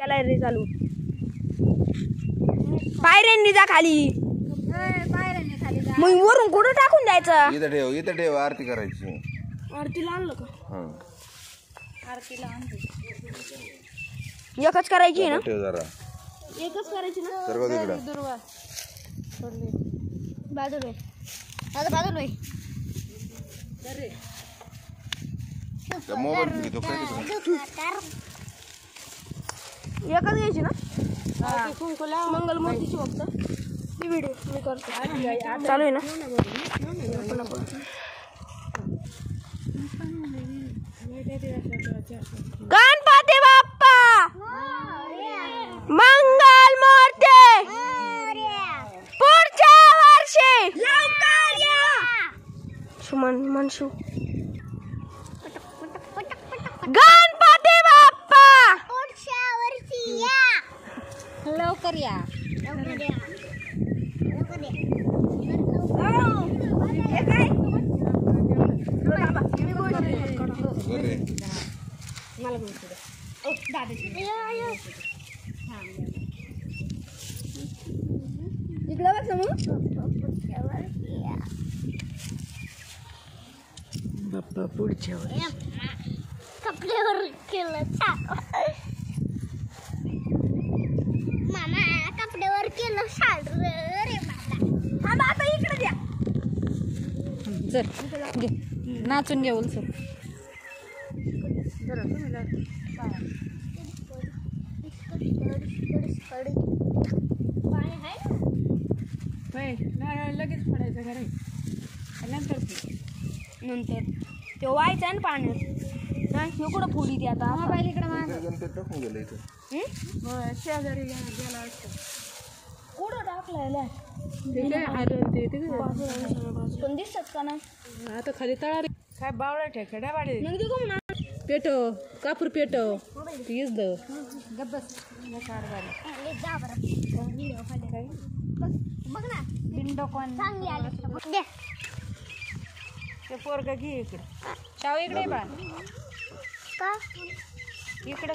त्याला रे चालू पायऱ्यांनी जा खाली मग वरून कुठं टाकून द्यायचं इथं ठेव आरती करायची आरतीला आणलं का आरतीला आणतो एकच करायची ना ठेव जरा एकच करायची ना सर्व तिकडं दुर्वा बाजूला आता बाजूला मोबाईल घेतो काय एकच घ्यायची ना मंगल मूर्तीची फक्त ती व्हिडिओ मी करतो चालू आहे ना गणपती बाप्पा मंगल मूर्ती पुढच्या वर्षी सुमन मनशू गणपती बाप्पा पुढच्या वर्षी या लवकर या बाप्पा पुढच्या वर्षी कपड्यावर केलं मामा कपड्यावर केलं रे बाबा आता इकडे द्या चल नाचून घे उलसर लगेच पडायचं घरी नंतर ते व्हायचं ना पाण्यात नाही हे कुठं फोडी ती आता मोबाईल इकडे टाकून गेलं इथं शेजारी गेला असतो कुठं टाकलाय पण दिसत का नाही आता खाली तळारी काय बावळा ठेकड्या वाढे मग ते कोण पेटो कापूर पेटो तीच द बघ ना बिंडो कोण चांगली आली ते पोरग घे इकडे शाव इकडे बा का इकडे